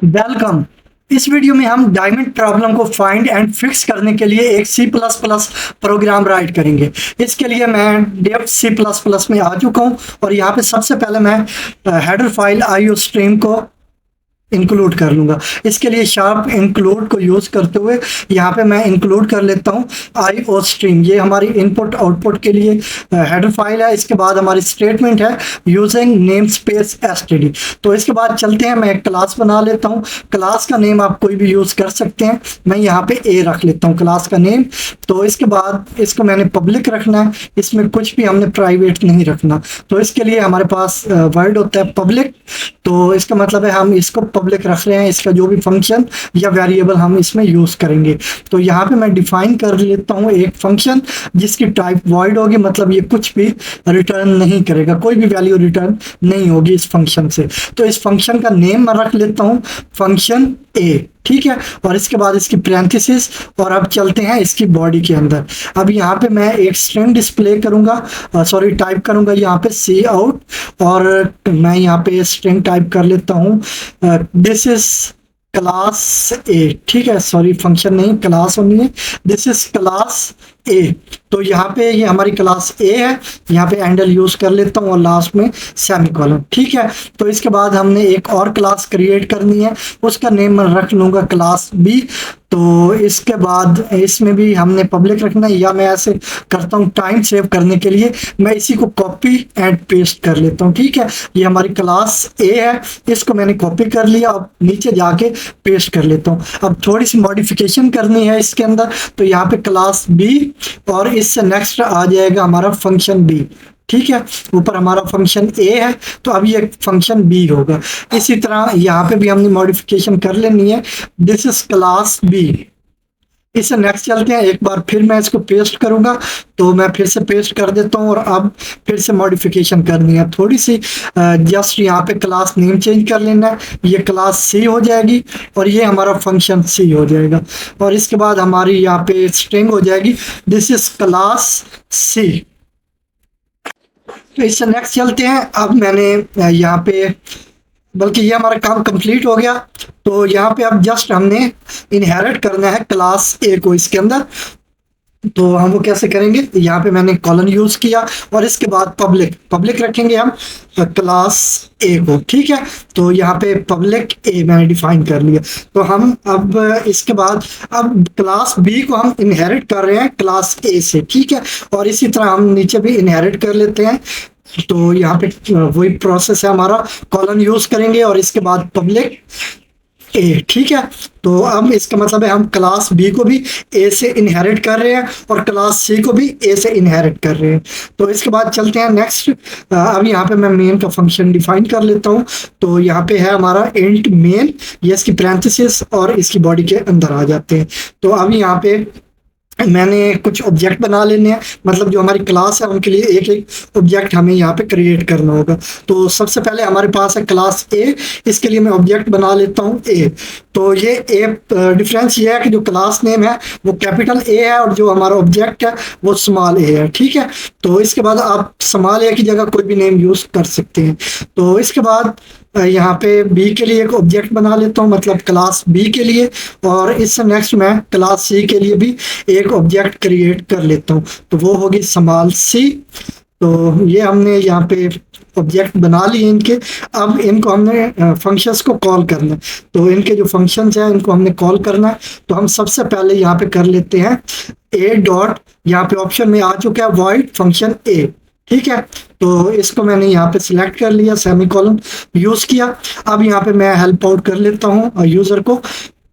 Welcome. इस video में हम डायमंड प्रॉब्लम को फाइंड एंड फिक्स करने के लिए एक C++ प्रोग्राम राइट करेंगे। इसके लिए मैं डेव C++ में आ चुका हूं और यहाँ पे सबसे पहले मैं हेडर फाइल IOStream को इंक्लूड कर लूँगा। इसके लिए शार्प इंक्लूड को यूज़ करते हुए यहाँ पे मैं इंक्लूड कर लेता हूँ IOStream। ये हमारी इनपुट आउटपुट के लिए हेडर फाइल है। इसके बाद हमारी स्टेटमेंट है यूजिंग नेम स्पेस std। तो इसके बाद चलते हैं, मैं एक क्लास बना लेता हूँ। क्लास का नेम आप कोई भी यूज़ कर सकते हैं। मैं यहाँ पे A रख लेता हूँ क्लास का नेम। तो इसके बाद इसको मैंने पब्लिक रखना है, इसमें कुछ भी हमने प्राइवेट नहीं रखना। तो इसके लिए हमारे पास वर्ड होता है पब्लिक। तो इसका मतलब है हम इसको पब्लिक रख रहे हैं, इसका जो भी फंक्शन या वेरिएबल हम इसमें यूज करेंगे। तो यहाँ पे मैं डिफाइन कर लेता हूँ एक फंक्शन जिसकी टाइप वॉइड होगी, मतलब ये कुछ भी रिटर्न नहीं करेगा, कोई भी वैल्यू रिटर्न नहीं होगी इस फंक्शन से। तो इस फंक्शन का नेम मैं रख लेता हूँ फंक्शन A, ठीक है। और इसके बाद इसकी पैरेंथेसिस, और अब चलते हैं इसकी बॉडी के अंदर। अब यहाँ पे मैं एक स्ट्रिंग डिस्प्ले करूंगा, टाइप करूंगा यहाँ पे सी आउट, और मैं यहाँ पे स्ट्रिंग टाइप कर लेता हूँ दिस इज क्लास A, ठीक है। फंक्शन नहीं, क्लास होनी है। This is class A। तो यहाँ पे ये हमारी क्लास A है। यहाँ पे एंडल यूज कर लेता हूँ और लास्ट में सेमीकोलन, ठीक है। तो इसके बाद हमने एक और क्लास क्रिएट करनी है, उसका नेम मैं रख लूँगा क्लास B। तो इसके बाद इसमें भी हमने पब्लिक रखना है, या मैं ऐसे करता हूँ टाइम सेव करने के लिए मैं इसी को कॉपी एंड पेस्ट कर लेता हूँ, ठीक है। ये हमारी क्लास A है, इसको मैंने कॉपी कर लिया। अब नीचे जाके पेस्ट कर लेता हूँ। अब थोड़ी सी मॉडिफिकेशन करनी है इसके अंदर, तो यहाँ पे क्लास B और इससे नेक्स्ट आ जाएगा हमारा फंक्शन B, ठीक है। ऊपर हमारा फंक्शन A है, तो अब ये फंक्शन B होगा। इसी तरह यहाँ पे भी हमने मॉडिफिकेशन कर लेनी है, दिस इज क्लास B। इससे नेक्स्ट चलते हैं। एक बार फिर मैं इसको पेस्ट करूंगा, तो मैं फिर से पेस्ट कर देता हूं, और अब फिर से मॉडिफिकेशन करनी है थोड़ी सी। जस्ट यहाँ पे क्लास नेम चेंज कर लेना है, ये क्लास C हो जाएगी और ये हमारा फंक्शन C हो जाएगा। और इसके बाद हमारी यहाँ पे स्ट्रिंग हो जाएगी दिस इज क्लास C। तो इससे नेक्स्ट चलते हैं। अब मैंने यहाँ पे, बल्कि ये हमारा काम कंप्लीट हो गया। तो यहाँ पे अब जस्ट हमने इनहेरिट करना है क्लास A को इसके अंदर। तो हम वो कैसे करेंगे, यहाँ पे मैंने कॉलन यूज किया और इसके बाद पब्लिक रखेंगे हम क्लास A को, ठीक है। तो यहाँ पे पब्लिक A मैंने डिफाइन कर लिया। तो हम अब इसके बाद अब क्लास B को हम इनहेरिट कर रहे हैं क्लास A से, ठीक है। और इसी तरह हम नीचे भी इनहेरिट कर लेते हैं। तो यहाँ पे वही प्रोसेस है हमारा, कॉलन यूज करेंगे और इसके बाद पब्लिक A, ठीक है। तो अब इसका मतलब है हम क्लास B को भी A से इनहेरिट कर रहे हैं और क्लास C को भी A से इनहेरिट कर रहे हैं। तो इसके बाद चलते हैं नेक्स्ट। अब यहाँ पे मैं मेन का फंक्शन डिफाइन कर लेता हूँ। तो यहाँ पे है हमारा इंट मेन, ये इसकी पैरेंथेसिस और इसकी बॉडी के अंदर आ जाते हैं। तो अब यहाँ पे मैंने कुछ ऑब्जेक्ट बना लेने हैं, मतलब जो हमारी क्लास है उनके लिए एक एक ऑब्जेक्ट हमें यहाँ पे क्रिएट करना होगा। तो सबसे पहले हमारे पास है क्लास A, इसके लिए मैं ऑब्जेक्ट बना लेता हूँ A। तो ये A डिफरेंस ये है कि जो क्लास नेम है वो कैपिटल A है और जो हमारा ऑब्जेक्ट है वो स्मॉल a है, ठीक है। तो इसके बाद आप स्मॉल a की जगह कोई भी नेम यूज कर सकते हैं। तो इसके बाद यहाँ पे B के लिए एक ऑब्जेक्ट बना लेता हूँ, मतलब क्लास B के लिए, और इससे नेक्स्ट मैं क्लास C के लिए भी एक ऑब्जेक्ट क्रिएट कर लेता हूँ। तो वो होगी स्मॉल C। तो ये हमने यहाँ पे ऑब्जेक्ट बना लिए इनके। अब इनको हमने फंक्शंस को कॉल करना है। तो इनके जो फंक्शंस हैं इनको हमने कॉल करना है। तो हम सबसे पहले यहाँ पे कर लेते हैं A डॉट, यहाँ पे ऑप्शन में आ चुका है वॉइड फंक्शन A, ठीक है। तो इसको मैंने यहाँ पे सिलेक्ट कर लिया, सेमीकोलन यूज किया। अब यहाँ पे मैं हेल्प आउट कर लेता हूँ यूजर को,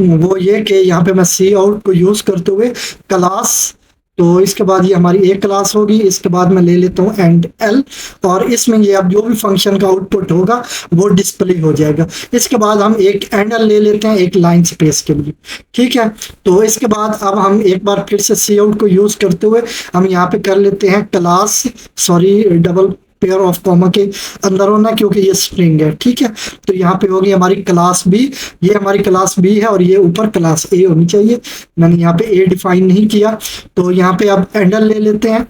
वो ये कि यहाँ पे मैं सी आउट को यूज करते हुए क्लास, तो इसके बाद ये हमारी एक क्लास होगी। इसके बाद मैं ले लेता हूँ एंड एल, और इसमें ये अब जो भी फंक्शन का आउटपुट होगा वो डिस्प्ले हो जाएगा। इसके बाद हम एक एंडल ले लेते हैं एक लाइन स्पेस के लिए, ठीक है। तो इसके बाद अब हम एक बार फिर से सी आउट को यूज करते हुए हम यहाँ पे कर लेते हैं class, double pair of comma के अंदर होना है क्योंकि ये स्ट्रिंग है, ठीक है। तो यहाँ पे होगी हमारी क्लास B, ये हमारी क्लास B है और ये ऊपर क्लास A होनी चाहिए। मैंने यहाँ पे A डिफाइन नहीं किया। तो यहाँ पे अब एंडल ले लेते हैं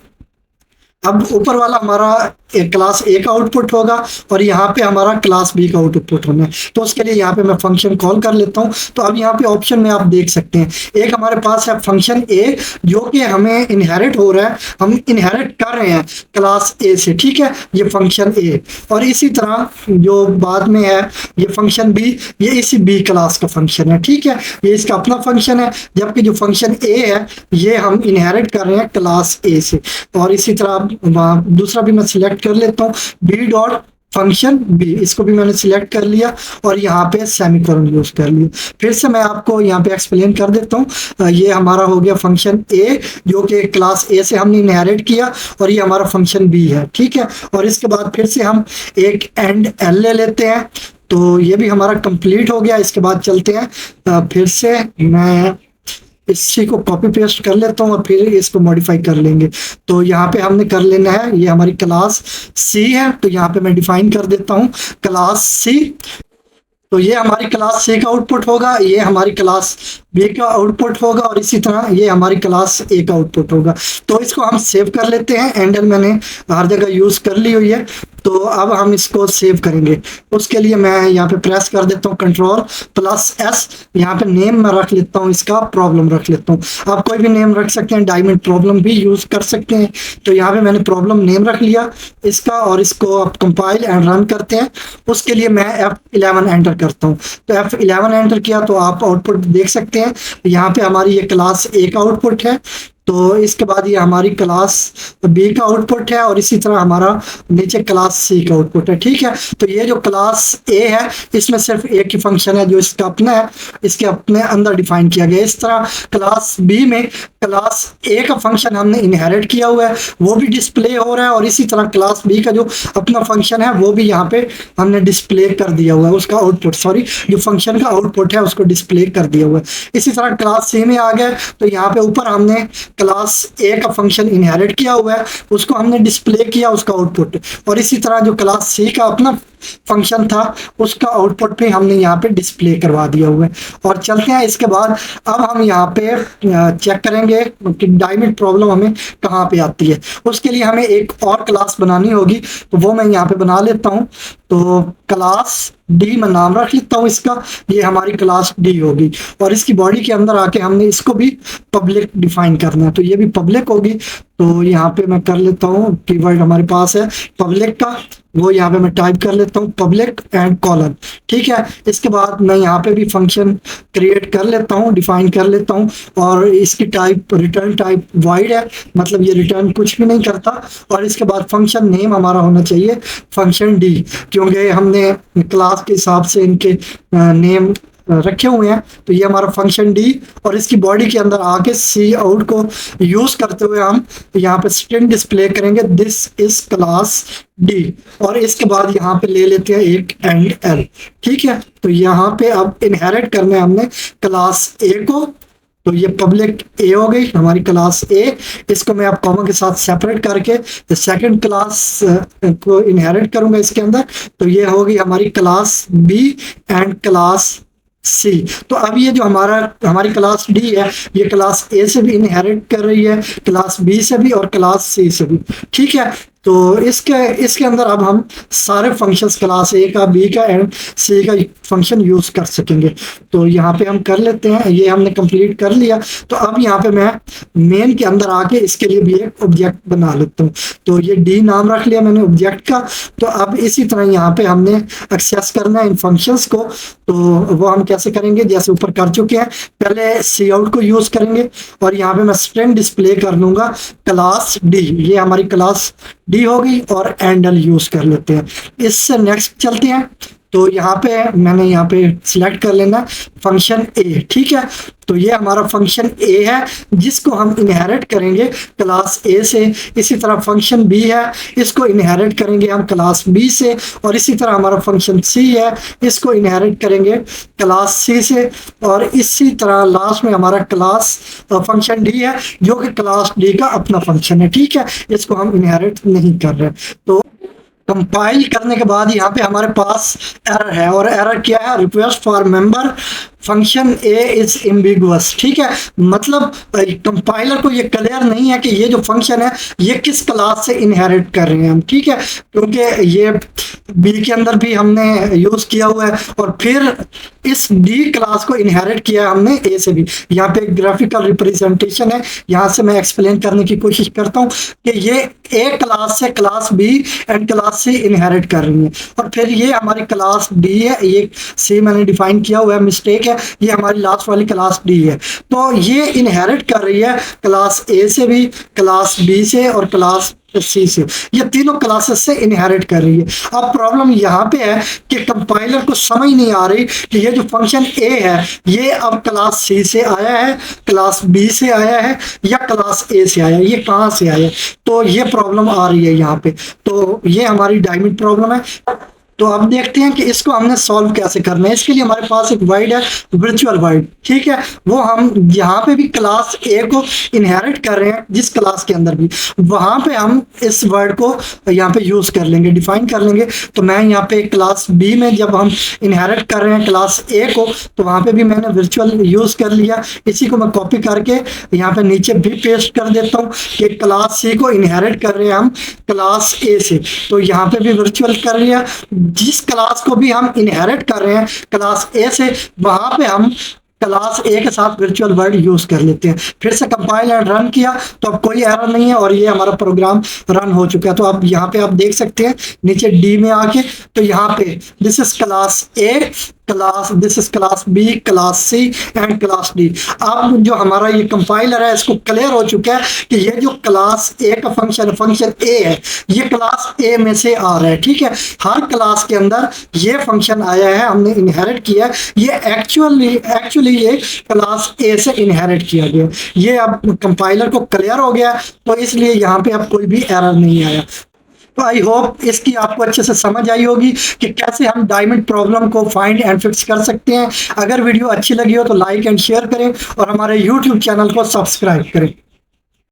अब ऊपर वाला हमारा एक क्लास ए का आउटपुट होगा और यहाँ पे हमारा क्लास बी का आउटपुट होना है। तो उसके लिए यहाँ पे मैं फंक्शन कॉल कर लेता हूँ। तो अब यहाँ पे ऑप्शन में आप देख सकते हैं, एक हमारे पास है फंक्शन ए जो कि हमें इनहेरिट हो रहा है, हम इनहेरिट कर रहे हैं क्लास ए से, ठीक है, ये फंक्शन ए। और इसी तरह जो बाद में है ये फंक्शन बी, ये इसी बी क्लास का फंक्शन है, ठीक है, ये इसका अपना फंक्शन है। जबकि जो फंक्शन ए है ये हम इनहेरिट कर रहे हैं क्लास ए से। और इसी तरह दूसरा भी मैं सिलेक्ट कर लेता हूँ, बी डॉट फंक्शन बी, इसको भी मैंने सिलेक्ट कर लिया और यहाँ पे सेमीकोलन यूज कर लिया। फिर से मैं आपको यहाँ पे एक्सप्लेन कर देता हूँ। ये हमारा हो गया फंक्शन ए जो कि क्लास ए से हमने इनहेरिट किया और ये हमारा फंक्शन बी है, ठीक है। और इसके बाद फिर से हम एक एंड एल ले लेते हैं, तो ये भी हमारा कंप्लीट हो गया। इसके बाद चलते हैं, फिर से मैं इसी को कॉपी पेस्ट कर लेता हूँ और फिर इसको मॉडिफाई कर लेंगे। तो यहाँ पे हमने कर लेना है, ये हमारी क्लास सी है, तो यहाँ पे मैं डिफाइन कर देता हूँ क्लास सी। तो ये हमारी क्लास सी का आउटपुट होगा, ये हमारी क्लास बी का आउटपुट होगा और इसी तरह ये हमारी क्लास ए का आउटपुट होगा। तो इसको हम सेव कर लेते हैं, एंडल मैंने हर जगह यूज कर ली हुई है। तो अब हम इसको सेव करेंगे, उसके लिए मैं यहाँ पे प्रेस कर देता हूँ Ctrl+S। यहाँ पे नेम मैं रख लेता हूँ, इसका प्रॉब्लम रख लेता हूँ। आप कोई भी नेम रख सकते हैं, डायमंड प्रॉब्लम भी यूज कर सकते हैं। तो यहाँ पे मैंने प्रॉब्लम नेम रख लिया इसका और इसको आप कंपाइल एंड रन करते हैं। उसके लिए मैं F11 एंटर करता हूँ। तो F11 एंटर किया तो आप आउटपुट देख सकते हैं, यहाँ पे हमारी ये क्लास ए का आउटपुट है। तो इसके बाद ये हमारी क्लास बी का आउटपुट है और इसी तरह हमारा नीचे क्लास सी का आउटपुट है, ठीक है। तो ये जो क्लास ए है इसमें सिर्फ एक ही फंक्शन है जो इसका अपना है, इसके अपने अंदर डिफाइन किया गया। इस तरह क्लास बी में क्लास ए का फंक्शन हमने इनहेरिट किया हुआ है, वो भी डिस्प्ले हो रहा है और इसी तरह क्लास बी का जो अपना फंक्शन है वो भी यहाँ पे हमने डिस्प्ले कर दिया हुआ है, उसका आउटपुट, सॉरी, जो फंक्शन का आउटपुट है उसको डिस्प्ले कर दिया हुआ है। इसी तरह क्लास सी में आ गए तो यहाँ पे ऊपर हमने क्लास ए का फंक्शन इनहेरिट किया हुआ है, उसको हमने डिस्प्ले किया उसका आउटपुट। और इसी तरह जो क्लास सी का अपना फंक्शन था उसका आउटपुट भी हमने यहाँ पे डिस्प्ले करवा दिया हुआ है। और चलते हैं इसके बाद, अब हम यहाँ पे चेक करेंगे कि डायमंड प्रॉब्लम हमें कहाँ पे आती है। उसके लिए हमें एक और क्लास बनानी होगी, तो वो मैं यहाँ पे बना लेता हूँ। तो क्लास डी मैं नाम रख लेता हूँ इसका, ये हमारी क्लास डी होगी। और इसकी बॉडी के अंदर आके हमने इसको भी पब्लिक डिफाइन करना है, तो ये भी पब्लिक होगी। तो यहाँ पे मैं कर लेता हूँ, कीवर्ड हमारे पास है पब्लिक का, वो यहाँ पे मैं टाइप कर लेता हूँ पब्लिक एंड कॉलन, ठीक है। इसके बाद मैं यहाँ पे भी फंक्शन क्रिएट कर लेता हूँ, डिफाइन कर लेता हूँ। और इसकी टाइप रिटर्न टाइप वॉइड है, मतलब ये रिटर्न कुछ भी नहीं करता। और इसके बाद फंक्शन नेम हमारा होना चाहिए फंक्शन डी, क्योंकि हमने क्लास के हिसाब से इनके नेम रखे हुए हैं। तो ये हमारा फंक्शन डी और इसकी बॉडी के अंदर आके सी आउट को यूज करते हुए हम यहाँ पे स्ट्रिंग डिस्प्ले करेंगे दिस इज क्लास डी। और इसके बाद यहाँ पे ले लेते हैं एक एंड एल, ठीक है। तो यहाँ पे अब इनहेरिट करना है हमने क्लास ए को, तो ये पब्लिक ए हो गई हमारी क्लास ए। इसको मैं अब कॉमा के साथ सेपरेट करके सेकंड क्लास को इनहेरिट करूंगा इसके अंदर। तो ये होगी हमारी class B and class C. तो अब ये जो हमारी क्लास डी है ये क्लास ए से भी इनहेरिट कर रही है, क्लास बी से भी और क्लास सी से भी, ठीक है। तो इसके अंदर अब हम सारे फंक्शंस क्लास ए का, बी का एंड सी का फंक्शन यूज कर सकेंगे। तो यहाँ पे हम कर लेते हैं, ये हमने कंप्लीट कर लिया। तो अब यहाँ पे मैं मेन के अंदर आके इसके लिए भी एक ऑब्जेक्ट बना लेता हूँ। तो ये डी नाम रख लिया मैंने ऑब्जेक्ट का। तो अब इसी तरह यहाँ पे हमने एक्सेस करना है इन फंक्शंस को। तो वो हम कैसे करेंगे, जैसे ऊपर कर चुके हैं, पहले सी आउट को यूज करेंगे और यहाँ पे मैं स्ट्रिंग डिस्प्ले कर लूंगा क्लास डी, ये हमारी क्लास डी होगी। और एंडल यूज कर लेते हैं। इससे नेक्स्ट चलते हैं। तो यहाँ पे मैंने यहाँ पे सिलेक्ट कर लेना फंक्शन ए, ठीक है। तो ये हमारा फंक्शन ए है जिसको हम इनहेरिट करेंगे क्लास ए से। इसी तरह फंक्शन बी है, इसको इनहेरिट करेंगे हम क्लास बी से। और इसी तरह हमारा फंक्शन सी है, इसको इनहेरिट करेंगे क्लास सी से। और इसी तरह लास्ट में हमारा क्लास फंक्शन डी है जो कि क्लास डी का अपना फंक्शन है, ठीक है। इसको हम इनहेरिट नहीं कर रहे। तो कंपाइल करने के बाद यहाँ पे हमारे पास एरर है, और एरर क्या है, request for member function A is ambiguous, ठीक है, मतलब कंपाइलर को ये क्लियर नहीं है कि ये जो फंक्शन है ये किस क्लास से इनहेरिट कर रहे हैं हम, ठीक है, क्योंकि ये बी के अंदर भी हमने यूज किया हुआ है और फिर इस डी क्लास को इनहेरिट किया हमने ए से भी। यहाँ पे ग्राफिकल रिप्रेजेंटेशन है, यहाँ से मैं एक्सप्लेन करने की कोशिश करता हूँ कि ये ए क्लास से class B and class C inherit कर रही है, और फिर ये हमारी क्लास डी है, ये सी मैंने डिफाइन किया हुआ है, मिस्टेक है, ये हमारी लास्ट वाली क्लास डी है। तो ये इनहेरिट कर रही है क्लास ए से भी, क्लास बी से और क्लास सी से, ये तीनों क्लासेस से इनहेरिट कर रही है। अब प्रॉब्लम यहाँ पे है कि कंपाइलर को समझ नहीं आ रही कि ये जो फंक्शन ए है ये अब क्लास सी से आया है, क्लास बी से आया है या क्लास ए से आया है, ये कहाँ से आया है, तो ये प्रॉब्लम आ रही है यहाँ पे। तो ये हमारी डायमंड प्रॉब्लम है। तो अब देखते हैं कि इसको हमने सॉल्व कैसे करना है। इसके लिए हमारे पास एक वर्ड है वर्चुअल वर्ड, ठीक है, वो हम यहाँ पे भी क्लास ए को इनहेरिट कर रहे हैं, जिस क्लास के अंदर भी वहाँ पे हम इस वर्ड को यहाँ पे यूज कर लेंगे, डिफाइन कर लेंगे। तो मैं यहाँ पे क्लास बी में जब हम इनहेरिट कर रहे हैं क्लास ए को, तो वहाँ पे भी मैंने वर्चुअल यूज कर लिया। इसी को मैं कॉपी करके यहाँ पे नीचे भी पेस्ट कर देता हूँ कि क्लास सी को इनहेरिट कर रहे हैं हम क्लास ए से, तो यहाँ पे भी वर्चुअल कर लिया। जिस क्लास को भी हम इनहेरिट कर रहे हैं क्लास ए से, वहां पे हम क्लास ए के साथ वर्चुअल वर्ड यूज कर लेते हैं। फिर से कंपाइल एंड रन किया तो अब कोई एरर नहीं है और ये हमारा प्रोग्राम रन हो चुका है। तो अब यहाँ पे आप देख सकते हैं नीचे डी में आके, तो यहाँ पे this is class A, class this is class B, class C and class D. अब जो हमारा ये कंपाइलर है इसको क्लियर हो चुका है कि ये जो क्लास ए का फंक्शन ए है ये क्लास ए में से आ रहा है, ठीक है, हर क्लास के अंदर ये फंक्शन आया है, हमने इनहेरिट किया, ये एक्चुअली ये क्लास ए से इनहेरिट किया गया। ये अब कंपाइलर को क्लियर हो गया, तो इसलिए यहाँ पे अब कोई भी एरर नहीं आया। तो आई होप इसकी आपको अच्छे से समझ आई होगी कि कैसे हम डायमंड प्रॉब्लम को फाइंड एंड फिक्स कर सकते हैं। अगर वीडियो अच्छी लगी हो तो लाइक एंड शेयर करें और हमारे यूट्यूब चैनल को सब्सक्राइब करें।